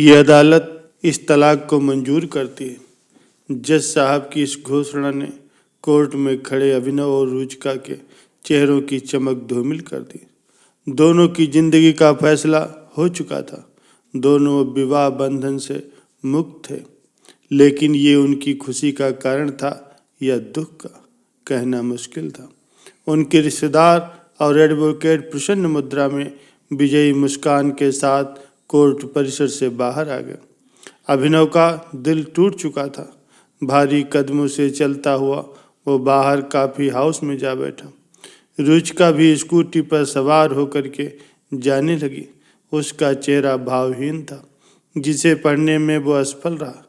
ये अदालत इस तलाक को मंजूर करती है। जज साहब की इस घोषणा ने कोर्ट में खड़े अभिनव और रुचिका के चेहरों की चमक धूमिल कर दी। दोनों की जिंदगी का फैसला हो चुका था। दोनों अब विवाह बंधन से मुक्त थे, लेकिन ये उनकी खुशी का कारण था या दुख का, कहना मुश्किल था। उनके रिश्तेदार और एडवोकेट प्रसन्न मुद्रा में विजयी मुस्कान के साथ कोर्ट परिसर से बाहर आ गए। अभिनव का दिल टूट चुका था। भारी कदमों से चलता हुआ वो बाहर कॉफी हाउस में जा बैठा। रुचिका भी स्कूटी पर सवार होकर के जाने लगी। उसका चेहरा भावहीन था, जिसे पढ़ने में वो असफल रहा।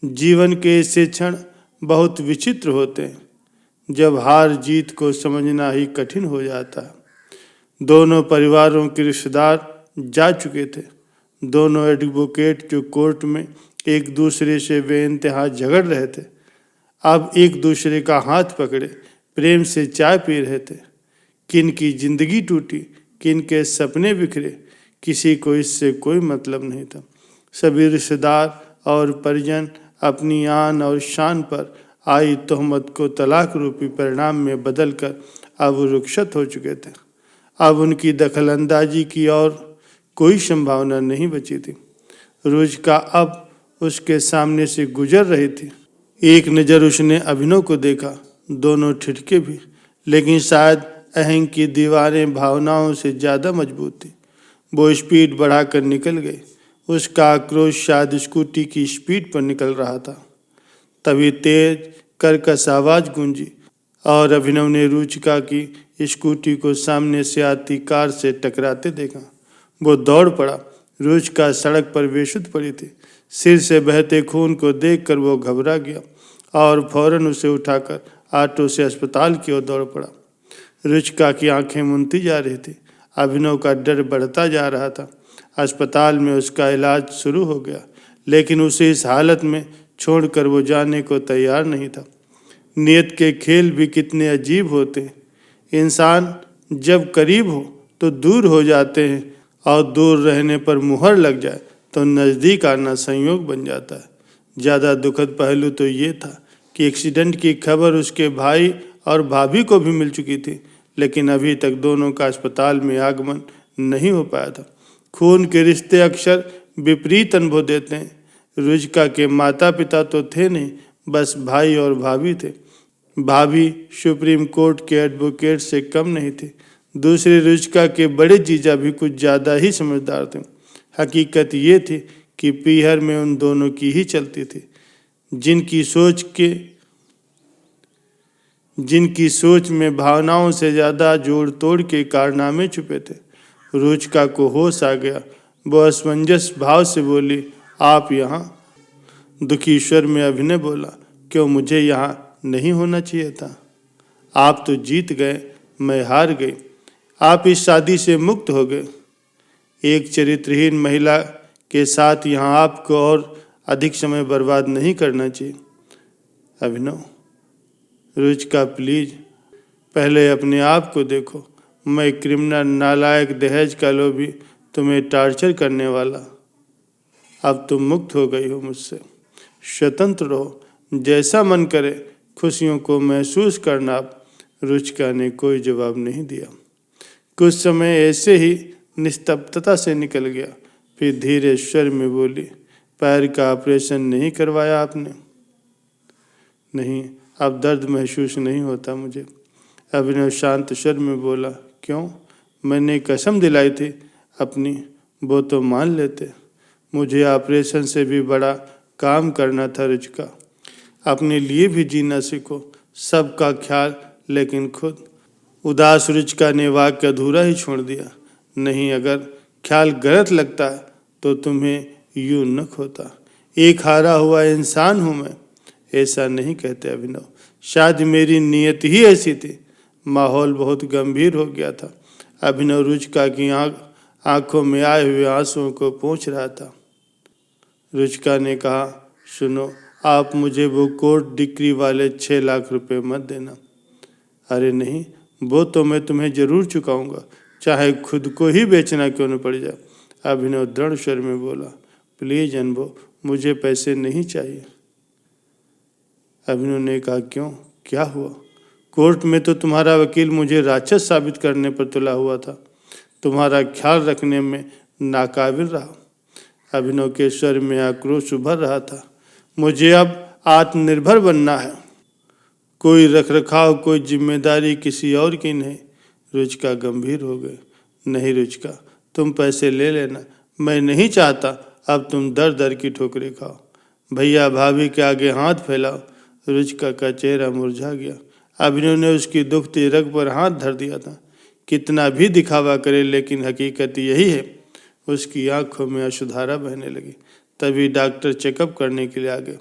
जीवन के ऐसे क्षण बहुत विचित्र होते हैं, जब हार जीत को समझना ही कठिन हो जाता है। दोनों परिवारों के रिश्तेदार जा चुके थे। दोनों एडवोकेट जो कोर्ट में एक दूसरे से बेइंतहा झगड़ रहे थे, अब एक दूसरे का हाथ पकड़े प्रेम से चाय पी रहे थे। किन की जिंदगी टूटी, किन के सपने बिखरे, किसी को इससे कोई मतलब नहीं था। सभी रिश्तेदार और परिजन अपनी आन और शान पर आई तोहमत को तलाक रूपी परिणाम में बदलकर अब रुखसत हो चुके थे। अब उनकी दखलंदाजी की और कोई संभावना नहीं बची थी। रुचिका अब उसके सामने से गुजर रही थी। एक नज़र उसने अभिनव को देखा। दोनों ठिठके भी, लेकिन शायद अहंग की दीवारें भावनाओं से ज़्यादा मजबूत थी। वो स्पीड बढ़ाकर निकल गई। उसका आक्रोश शायद स्कूटी की स्पीड पर निकल रहा था। तभी तेज कर्कश आवाज़ गूंजी और अभिनव ने रुचिका की स्कूटी को सामने से आती कार से टकराते देखा। वो दौड़ पड़ा। रुचिका सड़क पर बेसुध पड़ी थी। सिर से बहते खून को देखकर वो घबरा गया और फौरन उसे उठाकर ऑटो से अस्पताल की ओर दौड़ पड़ा। रुचिका की आंखें मुनती जा रही थी। अभिनव का डर बढ़ता जा रहा था। अस्पताल में उसका इलाज शुरू हो गया, लेकिन उसे इस हालत में छोड़कर वो जाने को तैयार नहीं था। नियत के खेल भी कितने अजीब होते हैं। इंसान जब करीब हो तो दूर हो जाते हैं, और दूर रहने पर मुहर लग जाए तो नज़दीक आना संयोग बन जाता है। ज़्यादा दुखद पहलू तो ये था कि एक्सीडेंट की खबर उसके भाई और भाभी को भी मिल चुकी थी, लेकिन अभी तक दोनों का अस्पताल में आगमन नहीं हो पाया था। खून के रिश्ते अक्सर विपरीत अनुभव देते हैं। रुचिका के माता पिता तो थे नहीं, बस भाई और भाभी थे। भाभी सुप्रीम कोर्ट के एडवोकेट से कम नहीं थी। दूसरे रुचिका के बड़े जीजा भी कुछ ज़्यादा ही समझदार थे। हकीकत ये थी कि पीहर में उन दोनों की ही चलती थी, जिनकी सोच में भावनाओं से ज़्यादा जोड़ तोड़ के कारनामे छुपे थे। रुचिका को होश आ गया। वो असमंजस भाव से बोली, आप यहाँ? दुखी स्वर में अभिनव बोला, क्यों, मुझे यहाँ नहीं होना चाहिए था? आप तो जीत गए, मैं हार गई। आप इस शादी से मुक्त हो गए। एक चरित्रहीन महिला के साथ यहाँ आपको और अधिक समय बर्बाद नहीं करना चाहिए। अभिनव, रुचिका प्लीज, पहले अपने आप को देखो। मैं क्रिमिनल, नालायक, दहेज का लोभी, तुम्हें टार्चर करने वाला। अब तुम मुक्त हो गई हो मुझसे। स्वतंत्र रहो, जैसा मन करे खुशियों को महसूस करना। अब रुचिका ने कोई जवाब नहीं दिया। कुछ समय ऐसे ही निस्तब्धता से निकल गया। फिर धीरे स्वर में बोली, पैर का ऑपरेशन नहीं करवाया आपने? नहीं, अब दर्द महसूस नहीं होता मुझे। अभिनव शांत स्वर में बोला, क्यों? मैंने कसम दिलाई थी अपनी, वो तो मान लेते। मुझे ऑपरेशन से भी बड़ा काम करना था रुचिका। अपने लिए भी जीना सीखो, सबका ख्याल, लेकिन खुद। उदास रुचिका ने वाक्य अधूरा ही छोड़ दिया। नहीं, अगर ख्याल गलत लगता है तो तुम्हें यूं न खोता। एक हारा हुआ इंसान हूँ मैं। ऐसा नहीं कहते अभिनव, शायद मेरी नीयत ही ऐसी थी। माहौल बहुत गंभीर हो गया था। अभिनव रुचिका की आंखों में आए हुए आंसुओं को पोंछ रहा था। रुचिका ने कहा, सुनो, आप मुझे वो कोर्ट डिग्री वाले 6 लाख रुपए मत देना। अरे नहीं, वो तो मैं तुम्हें जरूर चुकाऊंगा, चाहे खुद को ही बेचना क्यों न पड़ जाए। अभिनव दृढ़ स्वर में बोला, प्लीज अनुभव, मुझे पैसे नहीं चाहिए। अभिनव ने कहा, क्यों, क्या हुआ? कोर्ट में तो तुम्हारा वकील मुझे राक्षस साबित करने पर तुला हुआ था, तुम्हारा ख्याल रखने में नाकाबिल रहा। अभिनव के स्वर में आक्रोश उभर रहा था। मुझे अब आत्मनिर्भर बनना है, कोई रखरखाव, कोई जिम्मेदारी किसी और की नहीं। रुचिका गंभीर हो गई। नहीं रुचिका, तुम पैसे ले लेना, मैं नहीं चाहता अब तुम दर दर की ठोकरें खाओ। भैया भाभी के आगे हाथ फैलाओ। रुचिका का चेहरा मुरझा गया। अभिनव ने उसकी दुखती रग पर हाथ धर दिया था। कितना भी दिखावा करे, लेकिन हकीकत यही है। उसकी आंखों में अश्रुधारा बहने लगी। तभी डॉक्टर चेकअप करने के लिए आ गए।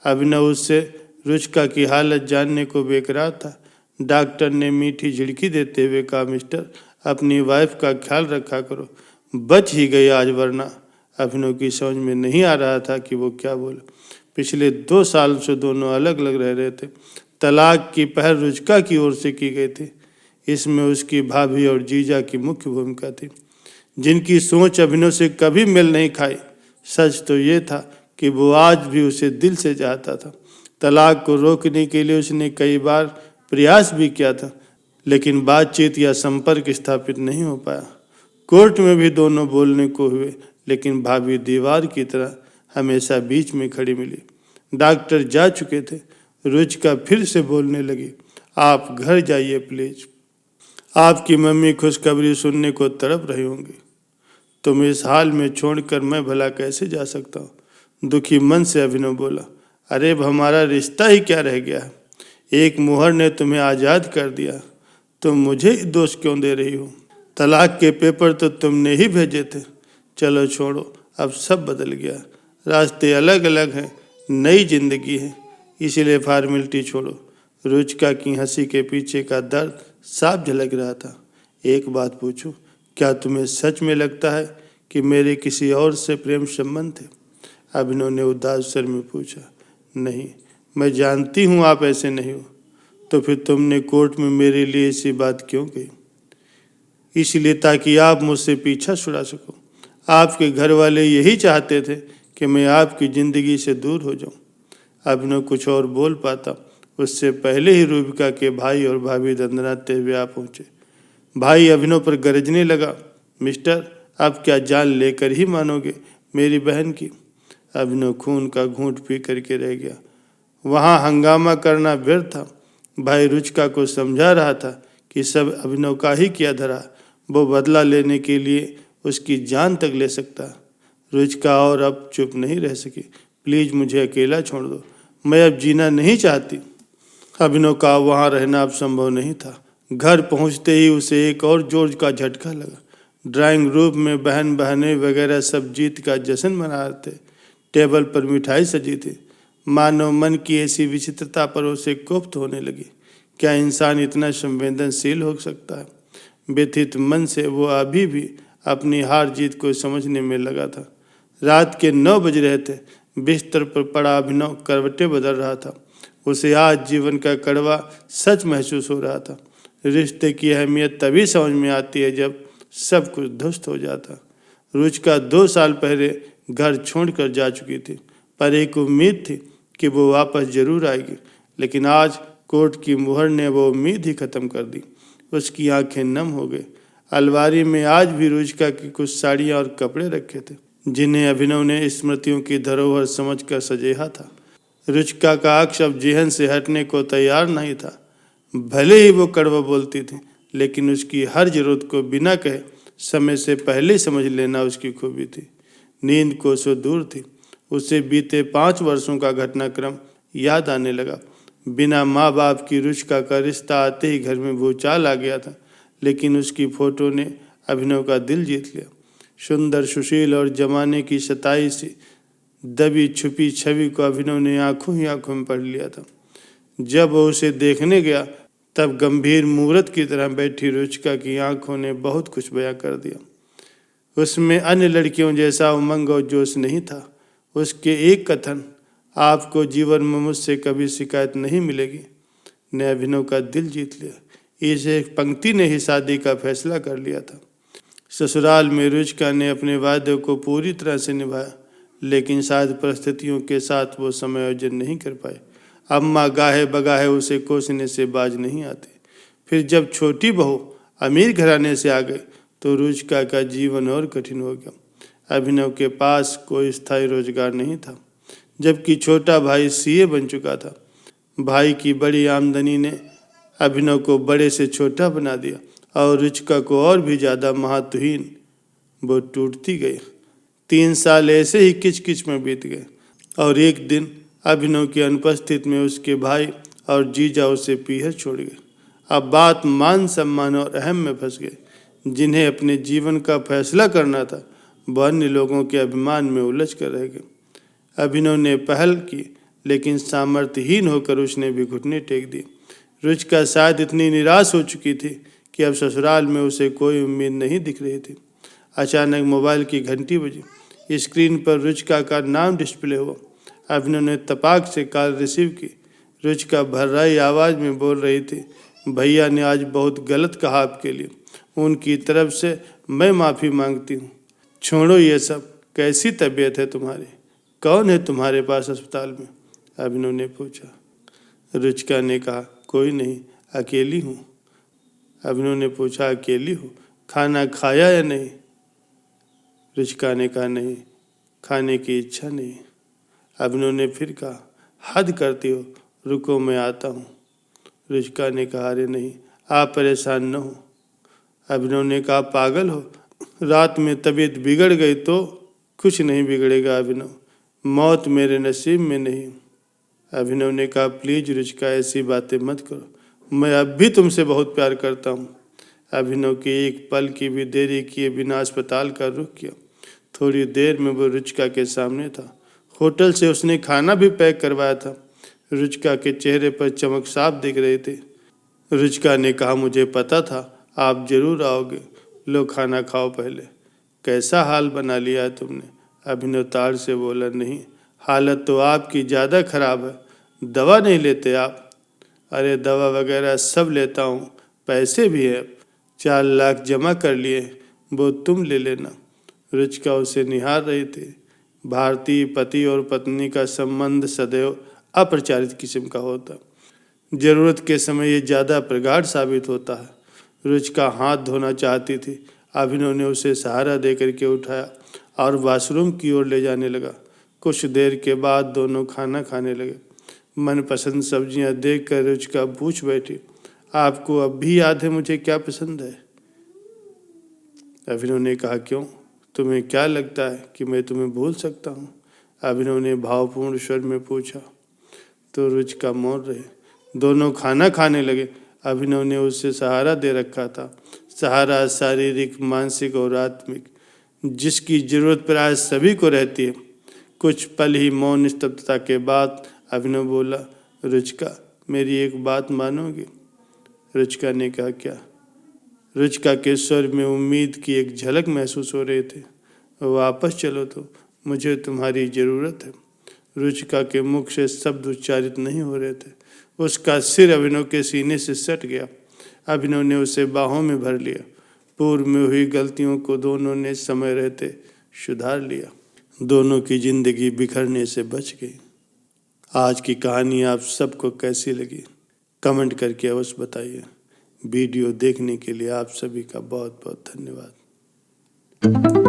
अभिनव उससे रुचिका की हालत जानने को बेकरार था। डॉक्टर ने मीठी झिड़की देते हुए कहा, मिस्टर, अपनी वाइफ का ख्याल रखा करो, बच ही गई आज वरना। अभिनव की समझ में नहीं आ रहा था कि वो क्या बोले। पिछले 2 साल से दोनों अलग अलग रह रहे थे। तलाक की पहल रुचिका की ओर से की गई थी। इसमें उसकी भाभी और जीजा की मुख्य भूमिका थी, जिनकी सोच अभिनव से कभी मेल नहीं खाई। सच तो ये था कि वो आज भी उसे दिल से चाहता था। तलाक को रोकने के लिए उसने कई बार प्रयास भी किया था, लेकिन बातचीत या संपर्क स्थापित नहीं हो पाया। कोर्ट में भी दोनों बोलने को हुए, लेकिन भाभी दीवार की तरह हमेशा बीच में खड़ी मिली। डॉक्टर जा चुके थे। रुचिका फिर से बोलने लगी, आप घर जाइए प्लीज, आपकी मम्मी खुशखबरी सुनने को तड़प रही होंगी। तुम इस हाल में छोड़कर मैं भला कैसे जा सकता हूँ? दुखी मन से अभिनव बोला। अरे अब हमारा रिश्ता ही क्या रह गया है? एक मुहर ने तुम्हें आज़ाद कर दिया, तुम मुझे दोष क्यों दे रही हो? तलाक के पेपर तो तुमने ही भेजे थे। चलो छोड़ो, अब सब बदल गया, रास्ते अलग अलग हैं, नई जिंदगी है, इसीलिए फॉर्मेलिटी छोड़ो। रुचिका की हंसी के पीछे का दर्द साफ झलक रहा था। एक बात पूछूं, क्या तुम्हें सच में लगता है कि मेरे किसी और से प्रेम संबंध थे? अभिनव ने उदास स्वर में पूछा। नहीं, मैं जानती हूँ आप ऐसे नहीं हो। तो फिर तुमने कोर्ट में मेरे लिए ऐसी बात क्यों कही? इसलिए ताकि आप मुझसे पीछा छुड़ा सको। आपके घर वाले यही चाहते थे कि मैं आपकी ज़िंदगी से दूर हो जाऊं। अभिनव कुछ और बोल पाता उससे पहले ही रूबिका के भाई और भाभी दंदनाते हुए आ पहुँचे। भाई अभिनव पर गरजने लगा, मिस्टर, आप क्या जान लेकर ही मानोगे मेरी बहन की? अभिनव खून का घूंट पी करके रह गया। वहाँ हंगामा करना व्यर्थ था। भाई रुचिका को समझा रहा था कि सब अभिनव का ही किया धरा, वो बदला लेने के लिए उसकी जान तक ले सकता। रुचिका और अब चुप नहीं रह सकी। प्लीज मुझे अकेला छोड़ दो, मैं अब जीना नहीं चाहती। अभिनव का वहाँ रहना अब संभव नहीं था। घर पहुँचते ही उसे एक और जोर का झटका लगा। ड्राइंग रूम में बहन बहनें वगैरह सब जीत का जश्न मना रहे थे। टेबल पर मिठाई सजी थी। मानव मन की ऐसी विचित्रता पर उसे कोफ्त होने लगी। क्या इंसान इतना संवेदनशील हो सकता है? व्यथित मन से वो अभी भी अपनी हार जीत को समझने में लगा था। रात के 9 बज रहे थे। बिस्तर पर पड़ा अभिनव करवटें बदल रहा था। उसे आज जीवन का कड़वा सच महसूस हो रहा था। रिश्ते की अहमियत तभी समझ में आती है जब सब कुछ ध्वस्त हो जाता। रुचिका 2 साल पहले घर छोड़कर जा चुकी थी, पर एक उम्मीद थी कि वो वापस जरूर आएगी। लेकिन आज कोर्ट की मुहर ने वो उम्मीद ही खत्म कर दी। उसकी आंखें नम हो गई। अलमारी में आज भी रुचिका की कुछ साड़ियाँ और कपड़े रखे थे, जिन्हें अभिनव ने स्मृतियों की धरोहर समझकर सजेहा था। रुचिका का अक्ष अब जेहन से हटने को तैयार नहीं था। भले ही वो कड़वा बोलती थी, लेकिन उसकी हर जरूरत को बिना कहे समय से पहले समझ लेना उसकी खूबी थी। नींद कोसों दूर थी। उसे बीते 5 वर्षों का घटनाक्रम याद आने लगा। बिना माँ बाप की रुचिका का रिश्ता आते ही घर में भूचाल आ गया था, लेकिन उसकी फोटो ने अभिनव का दिल जीत लिया। सुंदर, सुशील और जमाने की सताई से दबी छुपी छवि को अभिनव ने आंखों ही आंखों में पढ़ लिया था। जब वो उसे देखने गया, तब गंभीर मूर्त की तरह बैठी रुचिका की आंखों ने बहुत कुछ बयां कर दिया। उसमें अन्य लड़कियों जैसा उमंग और जोश नहीं था। उसके एक कथन, आपको जीवन में मुझसे कभी शिकायत नहीं मिलेगी, ने अभिनव का दिल जीत लिया। इस एक पंक्ति ने ही शादी का फैसला कर लिया था। ससुराल में रुचिका ने अपने वादे को पूरी तरह से निभाया, लेकिन शायद परिस्थितियों के साथ वो समायोजन नहीं कर पाए। अम्मा गाहे बगाहे उसे कोसने से बाज नहीं आते। फिर जब छोटी बहू अमीर घराने से आ गई तो रुचिका का जीवन और कठिन हो गया। अभिनव के पास कोई स्थायी रोजगार नहीं था, जबकि छोटा भाई सीए बन चुका था। भाई की बड़ी आमदनी ने अभिनव को बड़े से छोटा बना दिया और रुचिका को और भी ज़्यादा महत्वहीन। वो टूटती गई। 3 साल ऐसे ही किचकिच में बीत गए और एक दिन अभिनव की अनुपस्थिति में उसके भाई और जीजा उसे पीहर छोड़ गए। अब बात मान सम्मान और अहम में फंस गए। जिन्हें अपने जीवन का फैसला करना था वह अन्य लोगों के अभिमान में उलझ कर रह गए। अभिनव ने पहल की, लेकिन सामर्थ्यहीन होकर उसने भी घुटने टेक दिए। रुचिका शायद इतनी निराश हो चुकी थी कि अब ससुराल में उसे कोई उम्मीद नहीं दिख रही थी। अचानक मोबाइल की घंटी बजी। स्क्रीन पर रुचिका का नाम डिस्प्ले हुआ। अभिनव ने तपाक से कॉल रिसीव की। रुचिका भर्राई आवाज़ में बोल रही थी, भैया ने आज बहुत गलत कहा आपके लिए। उनकी तरफ से मैं माफ़ी मांगती हूँ। छोड़ो ये सब, कैसी तबीयत है तुम्हारी? कौन है तुम्हारे पास अस्पताल में? अभिनव ने पूछा। रुचिका ने कहा, कोई नहीं, अकेली हूँ। अभिनव ने पूछा, अकेली हो? खाना खाया या नहीं? रुचिका ने कहा, नहीं, खाने की इच्छा नहीं। अभिनव ने फिर कहा, हद करती हो, रुको मैं आता हूँ। रुचिका ने कहा, अरे नहीं, आप परेशान न हो। अभिनव ने कहा, पागल हो? रात में तबीयत बिगड़ गई तो? कुछ नहीं बिगड़ेगा अभिनव, मौत मेरे नसीब में नहीं। अभिनव ने कहा, प्लीज रुचिका, ऐसी बातें मत करो, मैं अब भी तुमसे बहुत प्यार करता हूँ। अभिनव के एक पल की भी देरी किए बिना अस्पताल का रुख किया। थोड़ी देर में वो रुचिका के सामने था। होटल से उसने खाना भी पैक करवाया था। रुचिका के चेहरे पर चमक साफ दिख रही थी। रुचिका ने कहा, मुझे पता था आप जरूर आओगे, लो खाना खाओ पहले। कैसा हाल बना लिया है तुमने? अभिनव ताड़ से बोला, नहीं, हालत तो आपकी ज़्यादा खराब है। दवा नहीं लेते आप? अरे दवा वगैरह सब लेता हूँ, पैसे भी हैं, 4 लाख जमा कर लिए, वो तुम ले लेना। रुचिका उसे निहार रही थी। भारतीय पति और पत्नी का संबंध सदैव अप्रचारित किस्म का होता, जरूरत के समय ये ज़्यादा प्रगाढ़ साबित होता है। रुचिका हाथ धोना चाहती थी। अभिनव ने उसे सहारा देकर के उठाया और वॉशरूम की ओर ले जाने लगा। कुछ देर के बाद दोनों खाना खाने लगे। मनपसंद सब्जियां देखकर रुचिका पूछ बैठी, आपको अब भी याद है मुझे क्या पसंद है? अभिनव ने कहा, क्यों, तुम्हें क्या लगता है कि मैं तुम्हें भूल सकता हूँ? अभिनव ने भावपूर्ण स्वर में पूछा। तो रुचिका मौन रही। दोनों खाना खाने लगे। अभिनव ने उसे सहारा दे रखा था, सहारा शारीरिक, मानसिक और आत्मिक, जिसकी जरूरत प्राय सभी को रहती है। कुछ पल ही मौन निस्तब्धता के बाद अभिनव बोला, रुचिका, मेरी एक बात मानोगी? रुचिका ने कहा, क्या? रुचिका के स्वर में उम्मीद की एक झलक महसूस हो रही थी। वापस चलो तो, मुझे तुम्हारी ज़रूरत है। रुचिका के मुख से शब्द उच्चारित नहीं हो रहे थे। उसका सिर अभिनव के सीने से सट गया। अभिनव ने उसे बाहों में भर लिया। पूर्व में हुई गलतियों को दोनों ने समय रहते सुधार लिया। दोनों की जिंदगी बिखरने से बच गई। आज की कहानी आप सबको कैसी लगी कमेंट करके अवश्य बताइए। वीडियो देखने के लिए आप सभी का बहुत बहुत धन्यवाद।